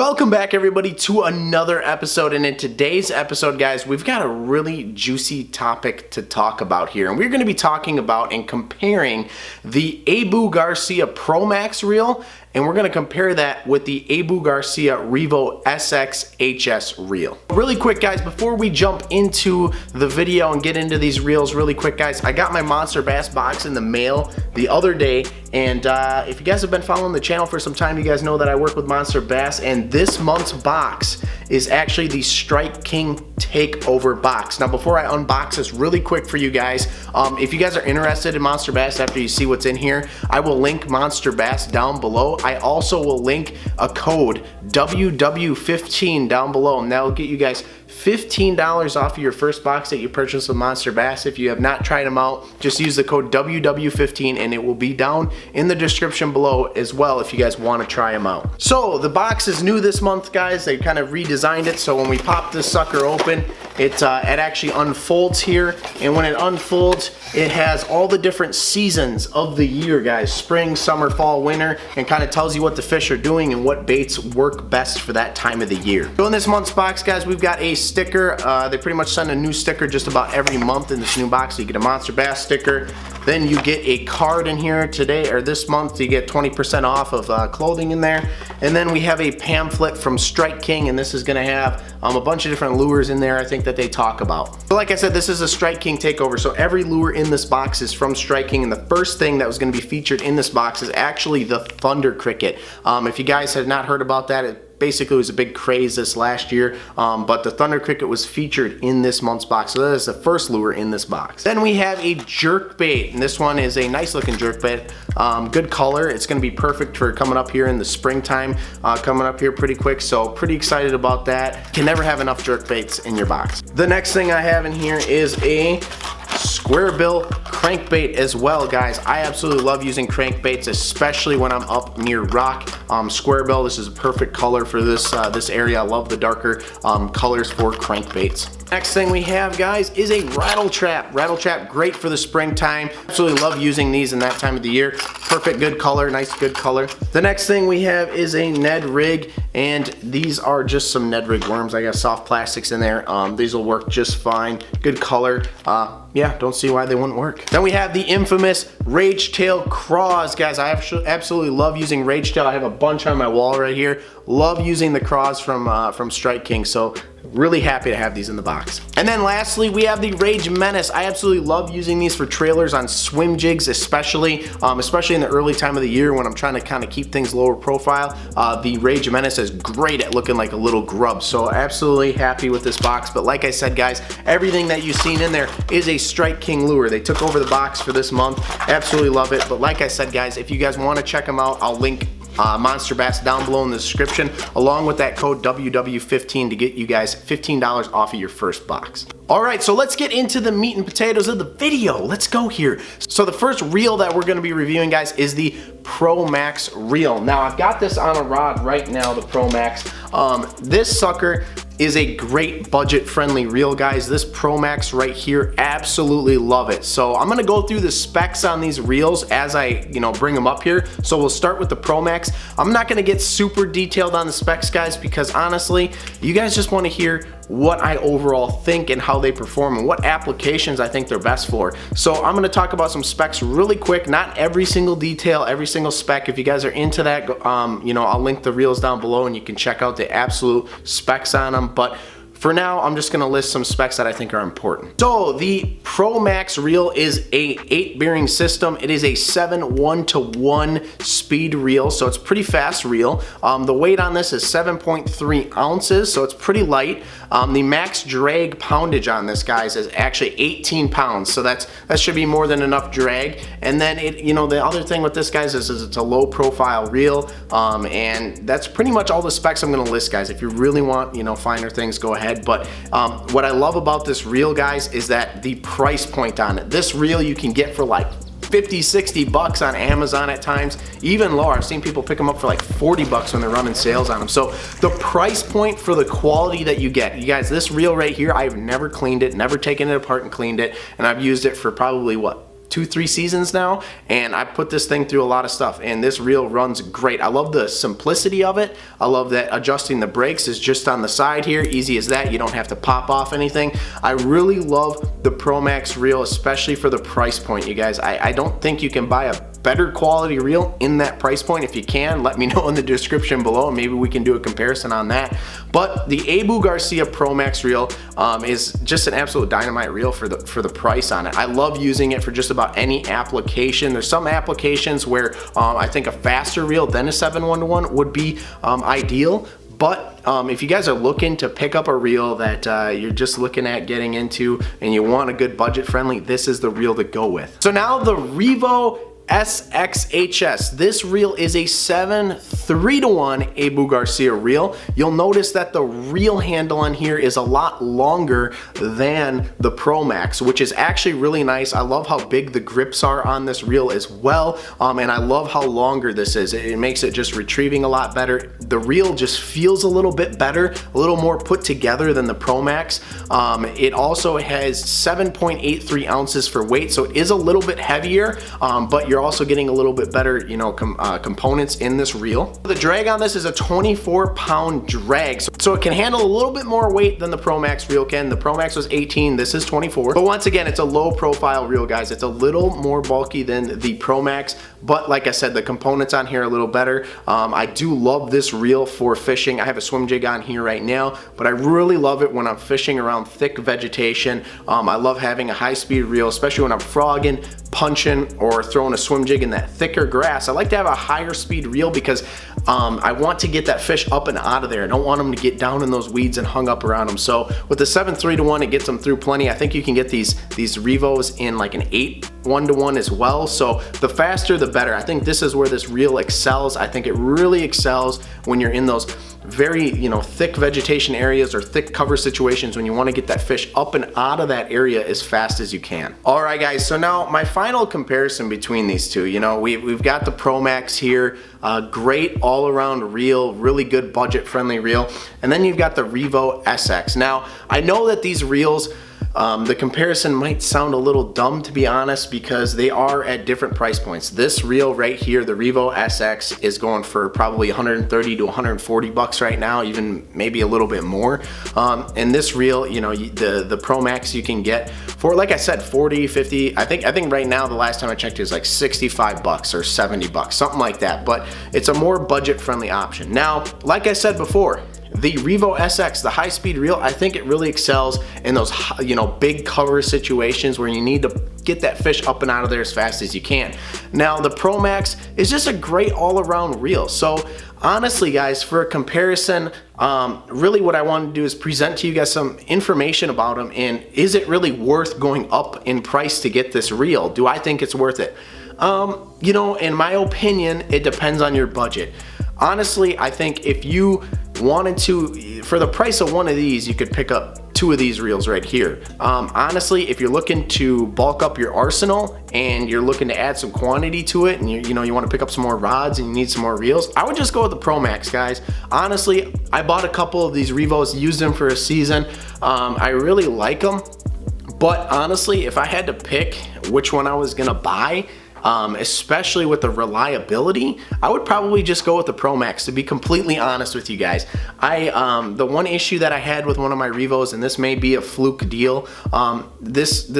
Welcome back everybody to another episode, and in today's episode guys we've got a really juicy topic to talk about here, and we're going to be talking about and comparing the Abu Garcia Pro Max reel, and we're going to compare that with the Abu Garcia Revo SX HS reel. Really quick guys, before we jump into the video and get into these reels really quick guys, I got my Monster Bass box in the mail the other day, and if you guys have been following the channel for some time, you guys know that I work with Monster Bass, and this month's box is actually the Strike King Takeover box. Now before I unbox this really quick for you guys, if you guys are interested in Monster Bass after you see what's in here, I will link Monster Bass down below. I also will link a code WW15 down below, and that will get you guys $15 off of your first box that you purchase with Monster Bass. If you have not tried them out, just use the code WW15 and it will be down in the description below as well if you guys want to try them out. So the box is new this month guys. They kind of redesigned it, so when we pop this sucker open, it actually unfolds here, and when it unfolds it has all the different seasons of the year guys, spring, summer, fall, winter, and kind of tells you what the fish are doing and what baits work best for that time of the year. So in this month's box guys, we've got a sticker. They pretty much send a new sticker just about every month in this new box. So you get a Monster Bass sticker, then you get a card in here today, or this month you get 20% off of clothing in there, and then we have a pamphlet from Strike King, and this is going to have a bunch of different lures in there I think that they talk about. So like I said, this is a Strike King takeover, so every lure in this box is from Strike King, and the first thing that was going to be featured in this box is actually the Thunder Cricket. If you guys have not heard about that, it basically was a big craze this last year, but the Thunder Cricket was featured in this month's box, so that is the first lure in this box. Then we have a jerkbait, and this one is a nice looking jerkbait, good color. It's going to be perfect for coming up here in the springtime, coming up here pretty quick, so pretty excited about that. Can never have enough jerkbaits in your box. The next thing I have in here is a square bill crankbait as well guys. I absolutely love using crankbaits, especially when I'm up near rock. Square bill, this is a perfect color for this area. I love the darker colors for crankbaits. Next thing we have guys is a rattle trap. Rattle trap, great for the springtime. Absolutely love using these in that time of the year. Perfect, good color, nice good color. The next thing we have is a Ned rig, and these are just some Ned rig worms. I got soft plastics in there. These will work just fine. Good color. Yeah, don't see why they wouldn't work. Then we have the infamous Rage Tail Craws, guys. I absolutely love using Rage Tail. I have a bunch on my wall right here. Love using the Craws from Strike King, so really happy to have these in the box. And then lastly, we have the Rage Menace. I absolutely love using these for trailers on swim jigs, especially in the early time of the year when I'm trying to kind of keep things lower profile. The Rage Menace is great at looking like a little grub, so absolutely happy with this box. But like I said guys, everything that you've seen in there is a Strike King lure. They took over the box for this month. Absolutely love it. But like I said guys, if you guys want to check them out, I'll link Monster Bass down below in the description, along with that code WW15 to get you guys $15 off of your first box. Alright, so let's get into the meat and potatoes of the video. Let's go here. So the first reel that we're going to be reviewing guys is the Pro Max reel. Now I've got this on a rod right now, the Pro Max. This sucker is a great budget friendly reel guys. This Pro Max right here, absolutely love it. So I'm gonna go through the specs on these reels as I bring them up here. So we'll start with the Pro Max. I'm not gonna get super detailed on the specs guys, because honestly you guys just want to hear what I overall think and how they perform and what applications I think they're best for. So I'm going to talk about some specs really quick, not every single detail, every single spec. If you guys are into that, I'll link the reels down below and you can check out the absolute specs on them. But for now, I'm just gonna list some specs that I think are important. So the Pro Max reel is a 8 bearing system. It is a 7:1:1 speed reel, so it's pretty fast reel. The weight on this is 7.3 ounces, so it's pretty light. The max drag poundage on this guys is actually 18 pounds, so that should be more than enough drag. And then the other thing with this guys is it's a low profile reel, and that's pretty much all the specs I'm gonna list guys. If you really want finer things, go ahead. But what I love about this reel guys is that the price point on it. This reel you can get for like 50-60 bucks on Amazon at times, even lower. I've seen people pick them up for like 40 bucks when they're running sales on them. So the price point for the quality that you get, you guys, this reel right here, I've never cleaned it, never taken it apart and cleaned it, and I've used it for probably what, 2-3 seasons now, and I put this thing through a lot of stuff, and this reel runs great. I love the simplicity of it. I love that adjusting the brakes is just on the side here, easy as that. You don't have to pop off anything. I really love the Pro Max reel, especially for the price point, you guys. I don't think you can buy a better quality reel in that price point. If you can, let me know in the description below, and maybe we can do a comparison on that. But the Abu Garcia Pro Max reel is just an absolute dynamite reel for the price on it. I love using it for just about any application. There's some applications where I think a faster reel than a 7/1:1 would be ideal. But if you guys are looking to pick up a reel that you're just looking at getting into and you want a good budget friendly, this is the reel to go with. So now the Revo SX HS. This reel is a 7/3:1 Abu Garcia reel. You'll notice that the reel handle on here is a lot longer than the Pro Max, which is actually really nice. I love how big the grips are on this reel as well, and I love how longer this is. It makes it just retrieving a lot better. The reel just feels a little bit better, a little more put together than the Pro Max. It also has 7.83 ounces for weight, so it is a little bit heavier, but you're also getting a little bit better, you know, components in this reel. The drag on this is a 24-pound drag, so it can handle a little bit more weight than the Pro Max reel can. The Pro Max was 18, this is 24. But once again, it's a low profile reel, guys. It's a little more bulky than the Pro Max, but like I said, the components on here are a little better. I do love this reel for fishing. I have a swim jig on here right now, but I really love it when I'm fishing around thick vegetation. I love having a high-speed reel, especially when I'm frogging, punching, or throwing a swim jig in that thicker grass. I like to have a higher speed reel because I want to get that fish up and out of there. I don't want them to get down in those weeds and hung up around them. So with the 7/3:1, it gets them through plenty. I think you can get these Revos in like an 8/1:1 as well. So the faster, the better. I think this is where this reel excels. I think it really excels when you're in those very, you know, thick vegetation areas or thick cover situations when you want to get that fish up and out of that area as fast as you can. All right, guys, so now my final comparison between these two, you know, we've got the Pro Max here, great all-around reel, really good budget-friendly reel, and then you've got the Revo SX. Now, I know that these reels, the comparison might sound a little dumb, to be honest, because they are at different price points. This reel right here, the Revo SX, is going for probably 130 to 140 bucks right now, even maybe a little bit more. And this reel, you know, the Pro Max you can get for, like I said, 40, 50. I think right now, the last time I checked, it was like 65 bucks or 70 bucks, something like that. But it's a more budget-friendly option. Now, like I said before, the Revo SX, the high-speed reel, I think it really excels in those, you know, big cover situations where you need to get that fish up and out of there as fast as you can. Now, the Pro Max is just a great all-around reel. So honestly, guys, for a comparison, really what I want to do is present to you guys some information about them, and is it really worth going up in price to get this reel? Do I think it's worth it? You know, in my opinion, it depends on your budget. Honestly, I think if you wanted to, for the price of one of these, you could pick up 2 of these reels right here. Honestly, if you're looking to bulk up your arsenal and you're looking to add some quantity to it, and you know, you want to pick up some more rods and you need some more reels, I would just go with the Pro Max, guys. Honestly, I bought a couple of these Revos, used them for a season. I really like them, but honestly, if I had to pick which one I was gonna buy, especially with the reliability, I would probably just go with the Pro Max, to be completely honest with you guys. The one issue that I had with one of my Revos, and this may be a fluke deal, this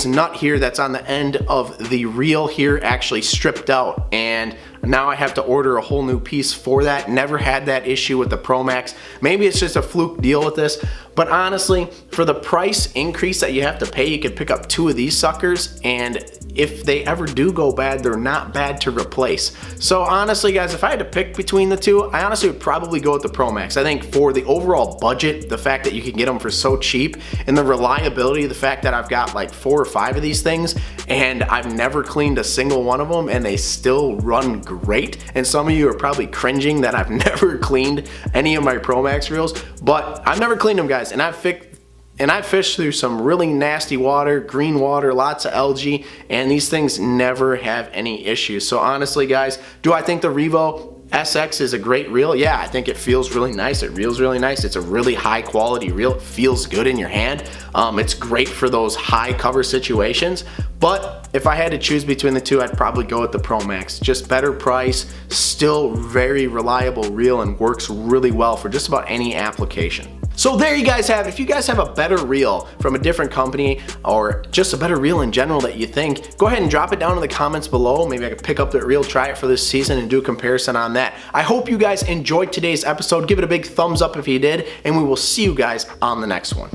nut here that's on the end of the reel here actually stripped out, and now I have to order a whole new piece for that. Never had that issue with the Pro Max. Maybe it's just a fluke deal with this, but honestly, for the price increase that you have to pay, you could pick up 2 of these suckers, and if they ever do go bad, they're not bad to replace. So honestly, guys, if I had to pick between the two, I honestly would probably go with the Pro Max. I think for the overall budget, the fact that you can get them for so cheap, and the reliability, the fact that I've got like 4 or 5 of these things, and I've never cleaned a single one of them, and they still run great. And some of you are probably cringing that I've never cleaned any of my Pro Max reels, but I've never cleaned them, guys, and I've fished through some really nasty water, green water, lots of algae, and these things never have any issues. So honestly, guys, do I think the Revo SX is a great reel. Yeah, I think it feels really nice. It reels really nice. It's a really high quality reel. It feels good in your hand. It's great for those high cover situations. But if I had to choose between the two, I'd probably go with the Pro Max. Just better price, still very reliable reel, and works really well for just about any application. So there you guys have it. If you guys have a better reel from a different company or just a better reel in general that you think, go ahead and drop it down in the comments below. Maybe I could pick up that reel, try it for this season, and do a comparison on that. I hope you guys enjoyed today's episode. Give it a big thumbs up if you did, and we will see you guys on the next one.